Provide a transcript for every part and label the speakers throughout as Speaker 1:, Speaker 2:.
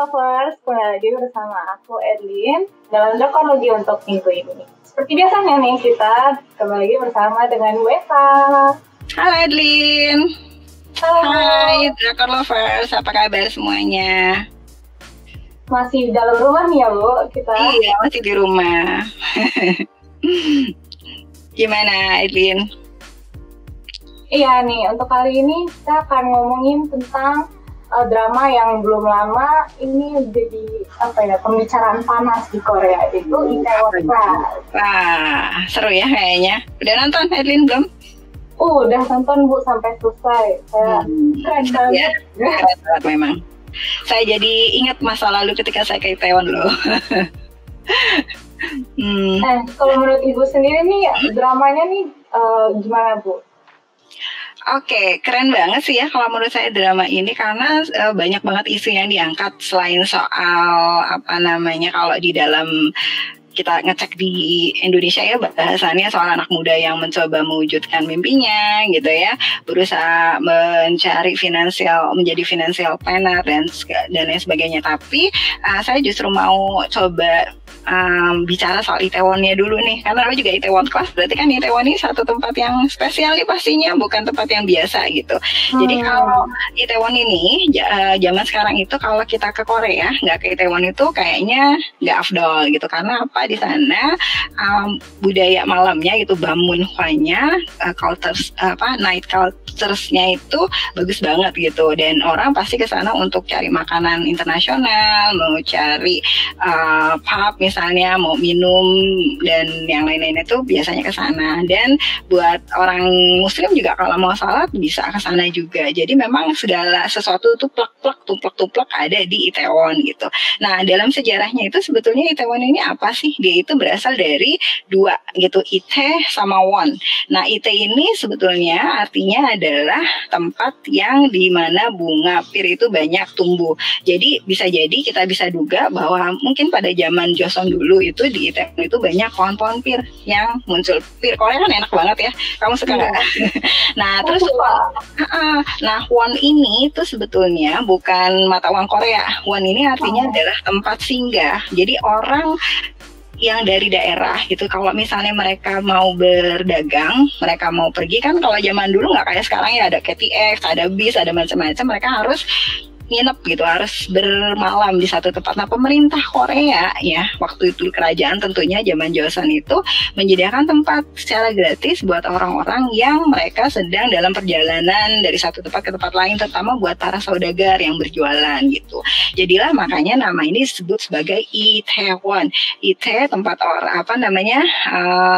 Speaker 1: Lovers, kembali lagi bersama aku Edlin dalam Drakologi untuk minggu ini. Seperti biasanya nih, kita kembali lagi bersama dengan Bu Eva.
Speaker 2: Halo Edlin.
Speaker 1: Halo.
Speaker 2: Hai Drakor Lovers, apa kabar semuanya?
Speaker 1: Masih di dalam rumah nih ya Bu, kita?
Speaker 2: Iya, masih di rumah. Gimana Edlin?
Speaker 1: Iya nih, untuk kali ini kita akan ngomongin tentang drama yang belum lama ini jadi pembicaraan panas di Korea, itu Itaewon Class.
Speaker 2: Wah, seru ya kayaknya. Udah nonton Edlin belum?
Speaker 1: Udah nonton Bu sampai selesai. Keren banget.
Speaker 2: Ya, keren banget memang. Saya jadi ingat masa lalu ketika saya ke Itaewon loh.
Speaker 1: Kalau menurut Ibu sendiri nih, dramanya nih gimana Bu?
Speaker 2: Oke, keren banget sih ya kalau menurut saya drama ini karena banyak banget isu yang diangkat selain soal kalau di dalam kita ngecek di Indonesia ya bahasannya soal anak muda yang mencoba mewujudkan mimpinya gitu ya, berusaha mencari menjadi financial planner dan lain sebagainya. Tapi saya justru mau coba bicara soal Itaewon-nya dulu nih, karena lo juga Itaewon Class, berarti kan Itaewon ini satu tempat yang spesial nih pastinya, bukan tempat yang biasa gitu. Jadi kalau Itaewon ini zaman sekarang itu kalau kita ke Korea nggak ke Itaewon itu kayaknya nggak afdol gitu, karena apa, di sana budaya malamnya itu Bamunhwa-nya, night cultures-nya itu bagus banget gitu, dan orang pasti ke sana untuk cari makanan internasional, mau cari pub misalnya, mau minum dan yang lain-lain itu biasanya ke sana. Dan buat orang muslim juga kalau mau salat bisa ke sana juga. Jadi memang segala sesuatu itu plak-plak, tumplak-tumplak ada di Itaewon gitu. Nah, dalam sejarahnya itu sebetulnya Itaewon ini apa sih? Dia itu berasal dari dua gitu, Itae sama Won. Nah, Itae ini sebetulnya artinya adalah tempat yang dimana bunga pir itu banyak tumbuh. Jadi bisa jadi kita bisa duga bahwa mungkin pada zaman Joseon dulu itu di Itaewon itu banyak pohon-pohon pir yang muncul. Pir Korea kan enak banget ya, kamu suka nggak? Nah terus won ini tuh sebetulnya bukan mata uang Korea. Won ini artinya adalah tempat singgah. Jadi orang yang dari daerah gitu, kalau misalnya mereka mau berdagang, mereka mau pergi, kan kalau zaman dulu nggak kayak sekarang ya, ada KTX, ada bis, ada macam-macam, mereka harus nginep gitu, harus bermalam di satu tempat. Nah, pemerintah Korea ya, waktu itu kerajaan tentunya zaman Joseon itu menyediakan tempat secara gratis buat orang-orang yang mereka sedang dalam perjalanan dari satu tempat ke tempat lain, terutama buat para saudagar yang berjualan gitu. Jadilah makanya nama ini disebut sebagai Itaewon. Itae tempat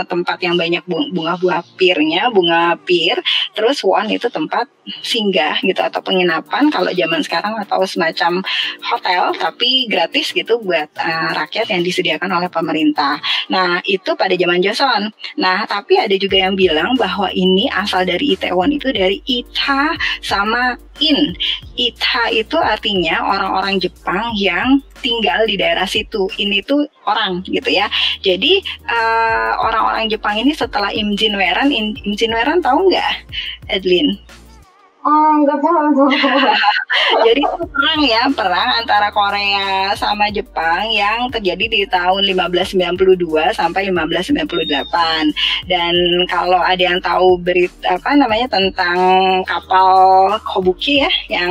Speaker 2: tempat yang banyak bunga buah pirnya, bunga pir. Terus Won itu tempat singgah gitu atau penginapan kalau zaman sekarang, atau semacam hotel tapi gratis gitu buat rakyat yang disediakan oleh pemerintah. Nah, itu pada zaman Joseon. Nah, tapi ada juga yang bilang bahwa ini asal dari Itaewon itu dari Ita sama In. Ita itu artinya orang-orang Jepang yang tinggal di daerah situ. Ini tuh orang gitu ya. Jadi orang-orang Jepang ini setelah Im Jinweran tahu nggak, Edlin?
Speaker 1: Nggak tahu.
Speaker 2: Jadi itu perang antara Korea sama Jepang yang terjadi di tahun 1592 sampai 1598. Dan kalau ada yang tahu berita tentang kapal Kobuki ya, yang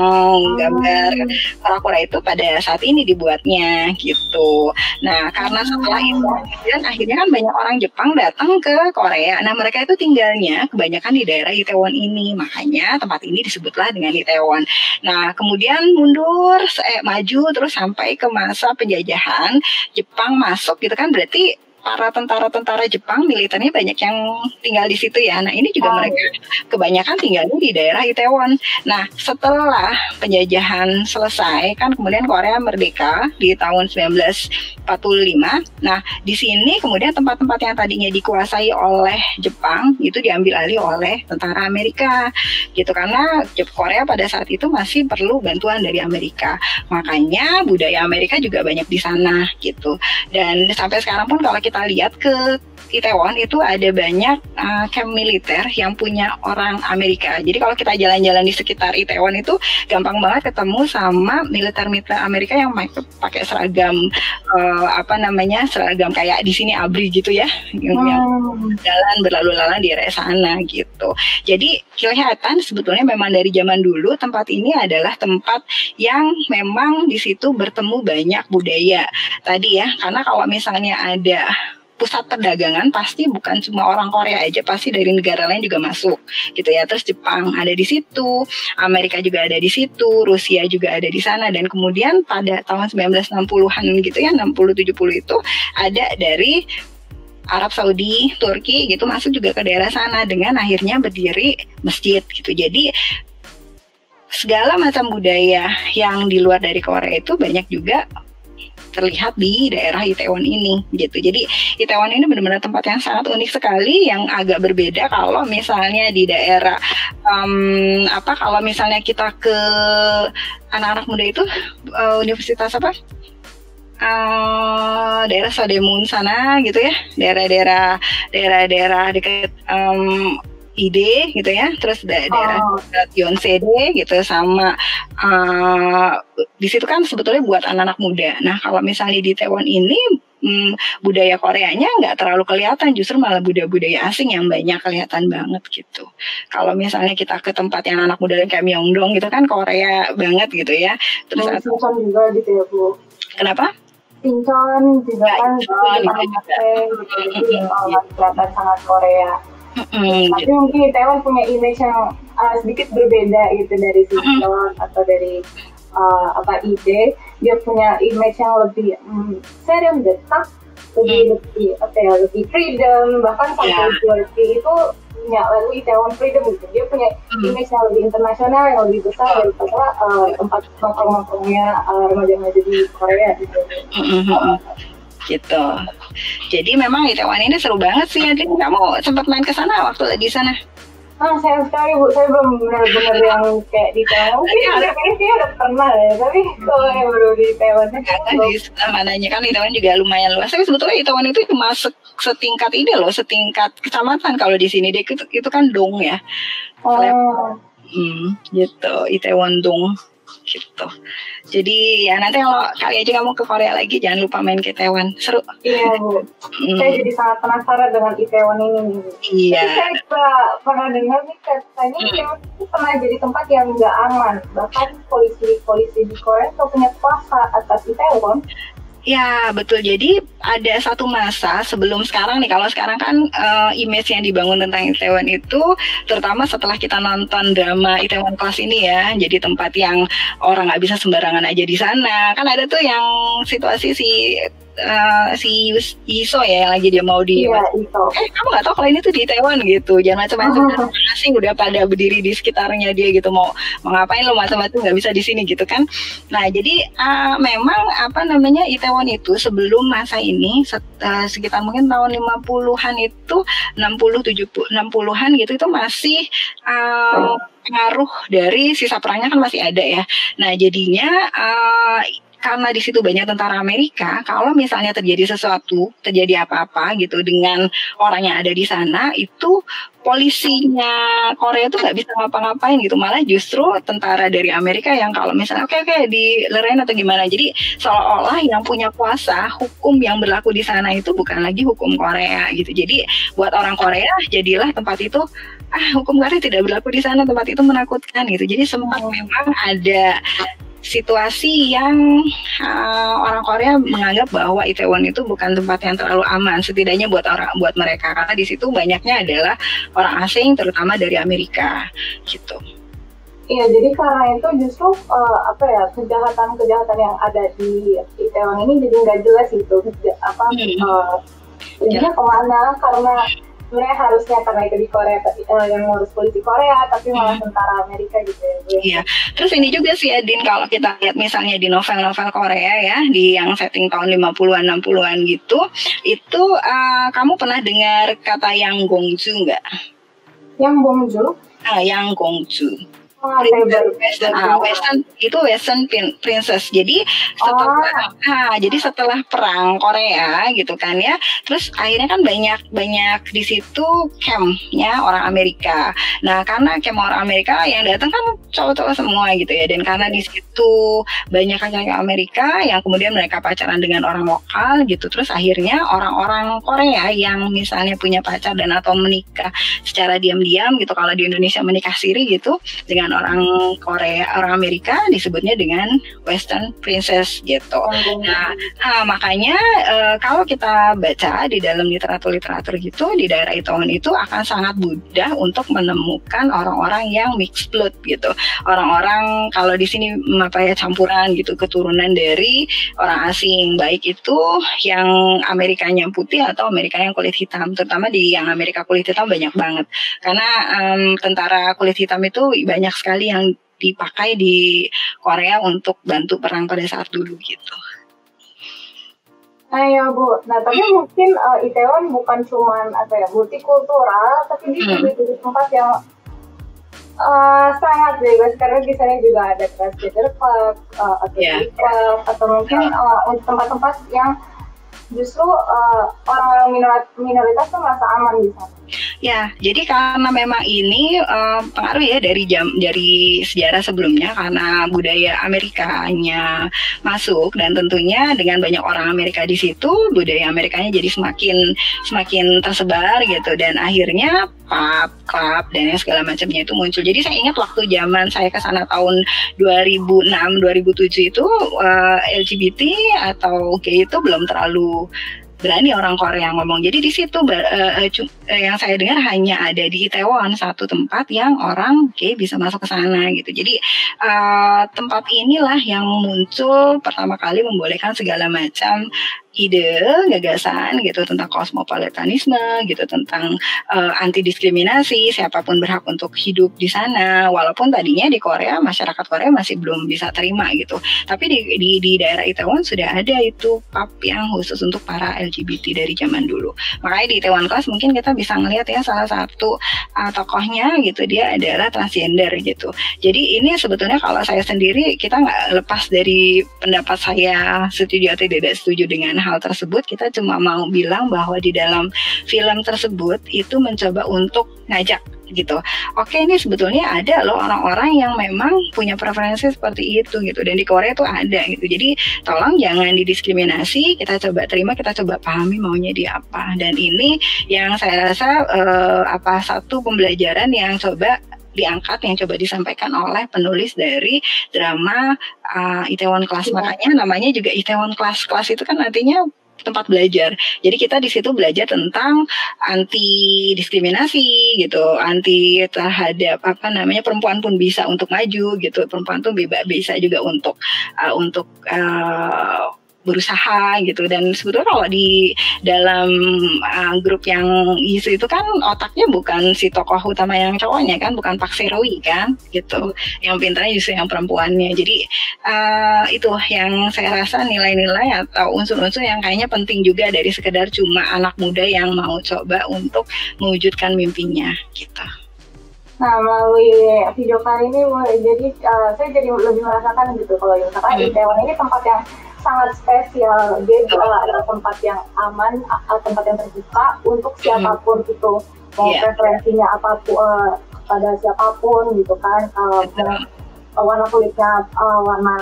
Speaker 2: gambar kura-kura itu pada saat ini dibuatnya gitu. Nah, karena setelah itu dan akhirnya kan banyak orang Jepang datang ke Korea. Nah, mereka itu tinggalnya kebanyakan di daerah Itaewon ini. Makanya tempat ini disebutlah dengan Itaewon. Nah, kemudian maju terus sampai ke masa penjajahan, Jepang masuk gitu kan, berarti para tentara-tentara Jepang militernya banyak yang tinggal di situ ya. Nah, ini juga mereka kebanyakan tinggalnya di daerah Itaewon. Nah, setelah penjajahan selesai kan kemudian Korea merdeka di tahun 1945. Nah, di sini kemudian tempat-tempat yang tadinya dikuasai oleh Jepang itu diambil alih oleh tentara Amerika gitu, karena Korea pada saat itu masih perlu bantuan dari Amerika. Makanya budaya Amerika juga banyak di sana gitu. Dan sampai sekarang pun kalau kita lihat ke Itaewon itu ada banyak camp militer yang punya orang Amerika. Jadi kalau kita jalan-jalan di sekitar Itaewon itu gampang banget ketemu sama militer-militer Amerika yang pakai seragam seragam kayak di sini ABRI gitu ya, yang jalan berlalu lalang di area sana gitu. Jadi kelihatan sebetulnya memang dari zaman dulu tempat ini adalah tempat yang memang di situ bertemu banyak budaya tadi ya, karena kalau misalnya ada pusat perdagangan pasti bukan cuma orang Korea aja, pasti dari negara lain juga masuk gitu ya. Terus Jepang ada di situ, Amerika juga ada di situ, Rusia juga ada di sana, dan kemudian pada tahun 1960-an gitu ya, 60-70 itu ada dari Arab Saudi, Turki gitu masuk juga ke daerah sana dengan akhirnya berdiri masjid gitu. Jadi segala macam budaya yang di luar dari Korea itu banyak juga terlihat di daerah Itaewon ini gitu. Jadi Itaewon ini benar-benar tempat yang sangat unik sekali, yang agak berbeda kalau misalnya di daerah kalau misalnya kita ke anak-anak muda itu universitas daerah Sodemun sana gitu ya, daerah-daerah dekat ide gitu ya, terus daerah Yonsede gitu, sama di situ kan sebetulnya buat anak-anak muda. Nah kalau misalnya di Itaewon ini budaya Koreanya nggak terlalu kelihatan, justru malah budaya-budaya asing yang banyak kelihatan banget gitu. Kalau misalnya kita ke tempat yang anak muda kayak Myeongdong gitu kan Korea banget gitu ya. Terus
Speaker 1: Sinchon juga gitu ya Bu.
Speaker 2: Kenapa?
Speaker 1: Sinchon juga kan kelihatan sangat Korea. Tapi mungkin Itaewon punya image yang sedikit berbeda gitu dari Sinchon atau dari ide. Dia punya image yang lebih serem, detak, lebih freedom, bahkan sampai Jersey itu punya lalu Itaewon Freedom gitu. Dia punya image yang lebih internasional, yang lebih besar daripada tempat nongkrong-nongkrongnya remaja-remaja di Korea gitu.
Speaker 2: Gitu. Jadi memang Itaewon ini seru banget sih. Adin, kamu sempat main ke sana waktu di sana?
Speaker 1: Sayang sekali Bu, saya belum benar-benar yang kayak di Itaewon. Mungkin udah pernah ya, tapi kalau yang baru di Itaewon
Speaker 2: di mananya kan Itaewon juga lumayan luas. Tapi sebetulnya Itaewon itu cuma setingkat ini loh, setingkat kecamatan kalau di sini. Itu kan Dong ya. Gitu, Itaewon Dong gitu. Jadi ya nanti kalau kali aja kamu ke Korea lagi jangan lupa main ke Itaewon, seru.
Speaker 1: Iya Bu, saya jadi sangat penasaran dengan Itaewon ini.
Speaker 2: Iya.
Speaker 1: Tapi saya juga pernah dengar nih katanya Itaewon itu pernah jadi tempat yang nggak aman, bahkan polisi di Korea itu punya kuasa atas Itaewon.
Speaker 2: Ya betul, jadi ada satu masa sebelum sekarang nih, kalau sekarang kan image yang dibangun tentang Itaewon itu terutama setelah kita nonton drama Itaewon Class ini ya, jadi tempat yang orang nggak bisa sembarangan aja di sana. Kan ada tuh yang situasi si Iso ya, yang lagi dia mau di kamu nggak tahu kalau ini tuh di Itaewon gitu, jangan macam-macam asing udah pada berdiri di sekitarnya dia gitu, mau ngapain lo macam-macam nggak bisa di sini gitu kan. Nah jadi memang Itaewon itu sebelum masa ini sekitar mungkin tahun 50-an itu 60-60-an gitu, itu masih pengaruh dari sisa perangnya kan masih ada ya. Nah jadinya karena di situ banyak tentara Amerika, kalau misalnya terjadi sesuatu, terjadi apa-apa gitu dengan orang yang ada di sana, itu polisinya Korea itu nggak bisa ngapa-ngapain gitu, malah justru tentara dari Amerika yang kalau misalnya oke dilerain atau gimana. Jadi seolah-olah yang punya kuasa hukum yang berlaku di sana itu bukan lagi hukum Korea gitu. Jadi buat orang Korea jadilah tempat itu hukum Korea tidak berlaku di sana, tempat itu menakutkan gitu. Jadi sempat memang ada situasi yang orang Korea menganggap bahwa Itaewon itu bukan tempat yang terlalu aman, setidaknya buat mereka, karena di situ banyaknya adalah orang asing, terutama dari Amerika, gitu.
Speaker 1: Iya, jadi karena itu justru kejahatan yang ada di Itaewon ini jadi nggak jelas gitu, jadinya kemana, karena sebenarnya harusnya karena itu di Korea yang ngurus polisi Korea, tapi malah tentara Amerika gitu ya.
Speaker 2: Iya, terus ini juga sih Adin, kalau kita lihat misalnya di novel-novel Korea ya, di yang setting tahun 50-an 60-an gitu, itu kamu pernah dengar kata yang Gongju nggak?
Speaker 1: Yang Gongju?
Speaker 2: Yang Gongju.
Speaker 1: Wah, saya baru
Speaker 2: Western itu Western Princess. Jadi setelah perang Korea gitu kan ya, terus akhirnya kan banyak di situ campnya orang Amerika. Nah, karena camp orang Amerika yang datang kan cowok-cowok semua gitu ya, dan karena di situ banyak laki-laki Amerika yang kemudian mereka pacaran dengan orang lokal gitu, terus akhirnya orang-orang Korea yang misalnya punya pacar dan atau menikah secara diam-diam gitu, kalau di Indonesia menikah siri gitu dengan orang Korea, orang Amerika disebutnya dengan Western Princess gitu. Nah, makanya kalau kita baca di dalam literatur gitu di daerah Itaewon itu akan sangat mudah untuk menemukan orang-orang yang mixed blood gitu. Orang-orang kalau di sini campuran gitu, keturunan dari orang asing, baik itu yang Amerikanya putih atau Amerika yang kulit hitam. Terutama di yang Amerika kulit hitam banyak banget. Karena tentara kulit hitam itu banyak sekali yang dipakai di Korea untuk bantu perang pada saat dulu gitu.
Speaker 1: Nah ya Bu, tapi mungkin Itaewon bukan cuman multikultural, tapi dia juga jadi tempat yang sangat bebas, karena di sana juga ada transgender club, atau mungkin tempat-tempat yang justru orang-orang minoritas tuh merasa aman di sana.
Speaker 2: Ya, jadi karena memang ini pengaruh ya dari sejarah sebelumnya, karena budaya Amerikanya masuk, dan tentunya dengan banyak orang Amerika di situ, budaya Amerikanya jadi semakin tersebar gitu, dan akhirnya pub, club dan yang segala macamnya itu muncul. Jadi saya ingat waktu zaman saya ke sana tahun 2006-2007 itu LGBT atau gay itu belum terlalu berani orang Korea ngomong. Jadi di situ yang saya dengar hanya ada di Itaewon satu tempat yang orang gay bisa masuk ke sana gitu. Jadi tempat inilah yang muncul pertama kali membolehkan segala macam ide, gagasan gitu tentang kosmopolitanisme gitu, tentang anti diskriminasi, siapapun berhak untuk hidup di sana. Walaupun tadinya di Korea, masyarakat Korea masih belum bisa terima gitu. Tapi di daerah Itaewon sudah ada itu pub yang khusus untuk para LGBT dari zaman dulu. Makanya di Itaewon Class mungkin kita bisa ngelihat ya salah satu tokohnya gitu, dia adalah transgender gitu. Jadi ini sebetulnya kalau saya sendiri, kita nggak lepas dari pendapat saya setuju atau tidak setuju dengan hal tersebut. Kita cuma mau bilang bahwa di dalam film tersebut itu mencoba untuk ngajak gitu. Oke, ini sebetulnya ada loh orang-orang yang memang punya preferensi seperti itu gitu, dan di Korea tuh ada gitu. Jadi tolong jangan didiskriminasi, kita coba terima, kita coba pahami maunya dia apa. Dan ini yang saya rasa satu pembelajaran yang coba diangkat, yang coba disampaikan oleh penulis dari drama Itaewon Class. Makanya namanya juga Itaewon Class. Class itu kan artinya tempat belajar. Jadi kita di situ belajar tentang anti diskriminasi gitu, anti terhadap perempuan pun bisa untuk maju gitu, perempuan tuh bisa juga untuk berusaha gitu. Dan sebetulnya kalau di dalam grup yang isu itu kan otaknya bukan si tokoh utama yang cowoknya kan, bukan Park Serowi kan gitu, yang pintarnya justru yang perempuannya. Jadi itu yang saya rasa nilai-nilai atau unsur-unsur yang kayaknya penting juga dari sekedar cuma anak muda yang mau coba untuk mewujudkan mimpinya gitu.
Speaker 1: Nah, melalui video kali ini jadi saya jadi lebih merasakan gitu, kalau misalkan Itaewon ini tempat yang sangat spesial. Dia adalah tempat yang aman, tempat yang terbuka untuk siapapun itu, mau preferensinya apapun, pada siapapun gitu kan, warna kulitnya warna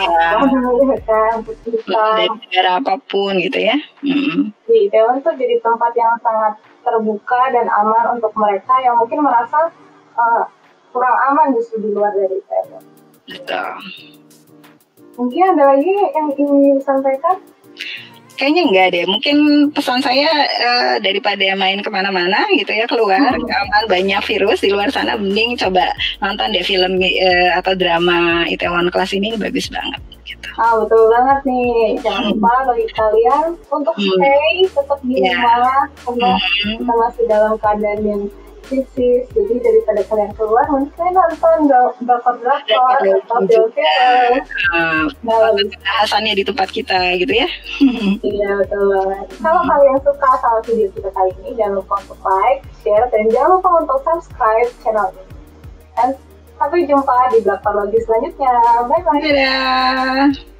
Speaker 1: kan putih
Speaker 2: dari negara apapun gitu ya.
Speaker 1: Di Itaewon tuh jadi tempat yang sangat terbuka dan aman untuk mereka yang mungkin merasa kurang aman justru di luar dari Itaewon.
Speaker 2: Betul.
Speaker 1: Mungkin ada lagi yang ingin disampaikan?
Speaker 2: Kayaknya enggak deh. Mungkin pesan saya daripada main kemana-mana gitu ya, keluar, aman, banyak virus di luar sana, mending coba nonton deh film atau drama Itaewon Class ini, bagus banget. Gitu.
Speaker 1: Betul banget nih. Jangan lupa bagi kalian untuk stay tetap di rumah, karena kita masih dalam keadaan yang krisis. Jadi daripada kalian keluar, mungkin nonton drakor atau film.
Speaker 2: Bahasannya di tempat kita gitu ya.
Speaker 1: Iya, betul banget. Kalau kalian suka sama video kita kali ini, jangan lupa untuk like, share, dan jangan lupa untuk subscribe channel ini. Dan Sampai jumpa di Blaktologi selanjutnya. Bye-bye.
Speaker 2: Dadah.